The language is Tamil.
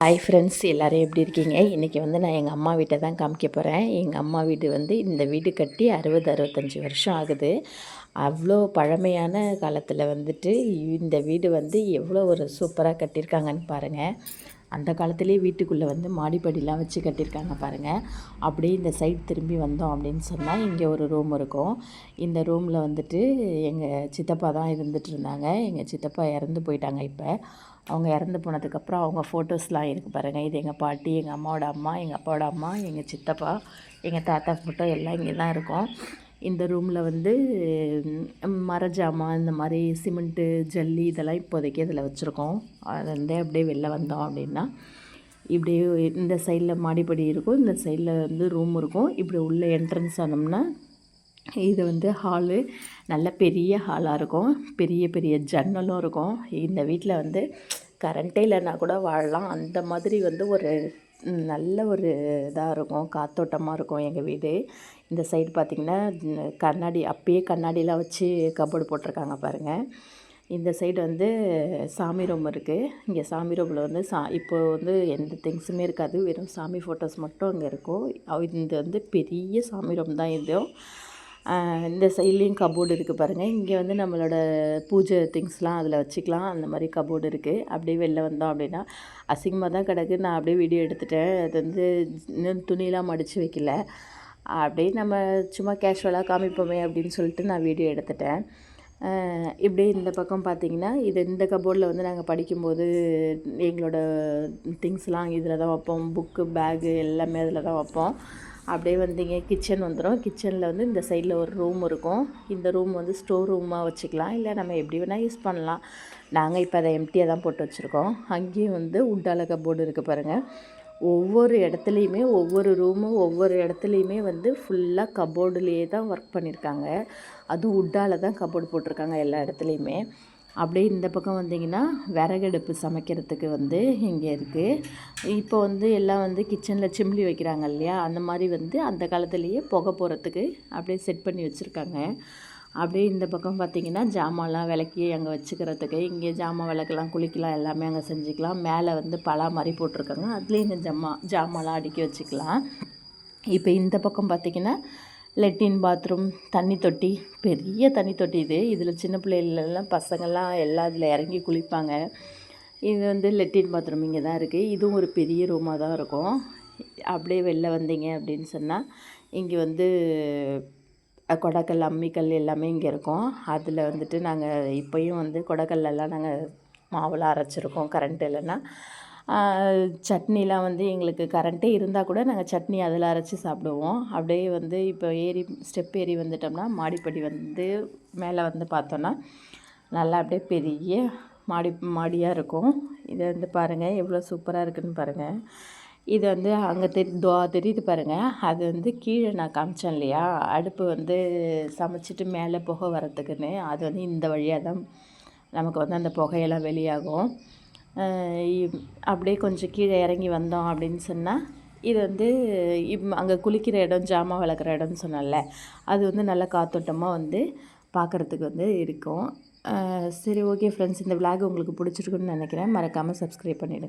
ஹாய் ஃப்ரெண்ட்ஸ், எல்லோரும் எப்படி இருக்கீங்க? இன்றைக்கி நான் எங்கள் அம்மா வீட்டை தான் காமிக்க போகிறேன். எங்கள் அம்மா வீடு இந்த வீடு கட்டி 65 வருஷம் ஆகுது. அவ்வளோ பழமையான காலத்தில் இந்த வீடு எவ்வளோ ஒரு சூப்பராக கட்டியிருக்காங்கன்னு பாருங்கள். அந்த காலத்துலேயே வீட்டுக்குள்ளே மாடிப்படிலாம் வச்சு கட்டியிருக்காங்க பாருங்கள். அப்படியே இந்த சைட் திரும்பி வந்தோம் அப்படின்னு சொன்னால் இங்கே ஒரு ரூம் இருக்கும். இந்த ரூமில் எங்கள் சித்தப்பா தான் இருந்துகிட்டு இருந்தாங்க. எங்கள் சித்தப்பா இறந்து போயிட்டாங்க. இப்போ அவங்க இறந்து போனதுக்கப்புறம் அவங்க ஃபோட்டோஸ்லாம் இருக்குது பாருங்கள். இது எங்கள் பாட்டி, எங்கள் அம்மாவோட அம்மா, எங்கள் அப்பாவோட அம்மா, எங்கள் சித்தப்பா, எங்கள் தாத்தா ஃபோட்டோ எல்லாம் இங்கே தான் இருக்கும். இந்த ரூமில் மர ஜாமான், இந்த மாதிரி சிமெண்ட்டு, ஜல்லி இதெல்லாம் இப்போதைக்கு இதில் வச்சுருக்கோம். அது அப்படியே வெளில வந்தோம் அப்படின்னா இப்படியே இந்த சைடில் மாடிப்படி இருக்கும், இந்த சைடில் ரூம் இருக்கும். இப்படி உள்ள என்ட்ரன்ஸ் ஆனோம்னா இது ஹாலு. நல்ல பெரிய ஹாலாக இருக்கும். பெரிய பெரிய ஜன்னலும் இருக்கும். இந்த வீட்டில் கரண்ட்டே இல்லைன்னா கூட வாழலாம். அந்த மாதிரி ஒரு நல்ல ஒரு இதாக இருக்கும், காத்தோட்டமாக இருக்கும் எங்கள் வீடு. இந்த சைடு பார்த்திங்கன்னா கண்ணாடி, அப்பயே கண்ணாடிலாம் வச்சு கபோர்டு போட்டிருக்காங்க பாருங்கள். இந்த சைடு சாமி ரூம் இருக்குது. இங்கே சாமி ரூமில் இப்போது எந்த திங்ஸுமே இருக்காது, வெறும் சாமி ஃபோட்டோஸ் மட்டும் அங்கே இருக்கும். இது பெரிய சாமி ரூம் தான் இதுவும். இந்த சைட்லேயும் கபோர்டு இருக்குது பாருங்கள். இங்கே நம்மளோட பூஜை திங்ஸ்லாம் அதில் வச்சுக்கலாம். அந்த மாதிரி கபோர்டு இருக்குது. அப்படியே வெளில வந்தோம் அப்படின்னா அசிங்கமாக தான் கிடக்கு. நான் அப்படியே வீடியோ எடுத்துட்டேன். அது இன்னும் துணியெலாம் மடித்து வைக்கல. அப்படியே நம்ம சும்மா கேஷுவலாக காமிப்போமே அப்படின்னு சொல்லிட்டு நான் வீடியோ எடுத்துட்டேன். இப்படியே இந்த பக்கம் பார்த்திங்கன்னா இந்த கபோர்டில் நாங்கள் படிக்கும்போது எங்களோட திங்ஸ்லாம் இதில் தான் வைப்போம். புக்கு, பேகு எல்லாமே அதில் தான் வைப்போம். அப்படியே இங்கே கிச்சன் வந்துடும். கிச்சனில் இந்த சைடில் ஒரு ரூம் இருக்கும். இந்த ரூம் ஸ்டோர் ரூமாக வச்சுக்கலாம், இல்லை நம்ம எப்படி வேணால் யூஸ் பண்ணலாம். நாங்கள் இப்போ அதை எம்டியாக தான் போட்டு வச்சுருக்கோம். அங்கேயும் உட்டால கபோர்டு இருக்குது பாருங்கள். ஒவ்வொரு இடத்துலையுமே ஒவ்வொரு ரூமும் ஒவ்வொரு இடத்துலையுமே ஃபுல்லாக கபோர்டுலேயே தான் ஒர்க் பண்ணியிருக்காங்க. அதுவும் உட்டால் தான் கபோர்டு போட்டிருக்காங்க எல்லா இடத்துலையுமே. அப்படியே இந்த பக்கம் வந்திங்கன்னா விறகடுப்பு சமைக்கிறதுக்கு இங்கே இருக்குது. இப்போ எல்லாம் கிச்சனில் சிம்லி வைக்கிறாங்க இல்லையா, அந்த மாதிரி அந்த காலத்துலேயே புகை போகிறதுக்கு அப்படியே செட் பண்ணி வச்சுருக்காங்க. அப்படியே இந்த பக்கம் பார்த்திங்கன்னா ஜாமான்லாம் விளக்கி அங்கே வச்சுக்கிறதுக்கு, இங்கே ஜாமான் விளக்கலாம், குளிக்கலாம், எல்லாமே அங்கே செஞ்சுக்கலாம். மேலே பலா மாதிரி போட்டிருக்காங்க, அதுலேயும் இந்த ஜாமான்லாம் அடுக்கி வச்சுக்கலாம். இப்போ இந்த பக்கம் பார்த்திங்கன்னா லெட்டின் பாத்ரூம், தண்ணி தொட்டி, பெரிய தண்ணி தொட்டி இது. இதில் சின்ன பிள்ளைகளெல்லாம் பசங்கள்லாம் எல்லாம் இதில் இறங்கி குளிப்பாங்க. இது லெட்டின் பாத்ரூம் இங்கே தான் இருக்குது. இதுவும் ஒரு பெரிய ரூமாக தான் இருக்கும். அப்படியே வெளில வந்தீங்க அப்படின்னு சொன்னால் இங்கே கொடைக்கல், அம்மிக்கல் எல்லாமே இங்கே இருக்கும். அதில் நாங்கள் இப்போயும் கொடைக்கல்லெல்லாம் நாங்கள் மாவெல்லாம் அரைச்சிருக்கோம் கரண்ட் இல்லைன்னா. சட்னிலாம் எங்களுக்கு கரண்ட்டே இருந்தால் கூட நாங்கள் சட்னி அதில் அரைச்சி சாப்பிடுவோம். அப்படியே இப்போ ஸ்டெப் ஏறி வந்துட்டோம்னா மாடிப்படி மேலே பார்த்தோன்னா நல்லா அப்படியே பெரிய மாடியாக இருக்கும். இதை பாருங்கள் எவ்வளோ சூப்பராக இருக்குதுன்னு பாருங்கள். இது அங்கே தெரியுது பாருங்கள். அது கீழே நான் காமிச்சேன் இல்லையா, அடுப்பு சமைச்சிட்டு மேலே புகை வரத்துக்குன்னு. அது இந்த வழியாக தான் நமக்கு அந்த புகையெல்லாம் வெளியாகும். அப்படியே கொஞ்சம் கீழே இறங்கி வந்தோம் அப்படின்னு சொன்னால் இது அங்கே குளிக்கிற இடம், ஜாமான் விளக்குற இடம்னு சொன்னல, அது நல்லா காத்தோட்டமாக பார்க்குறதுக்கு இருக்கும். சரி, ஓகே ஃப்ரெண்ட்ஸ், இந்த விளாக் உங்களுக்கு பிடிச்சிருக்குன்னு நினைக்கிறேன். மறக்காமல் சப்ஸ்கிரைப் பண்ணிவிடுங்க.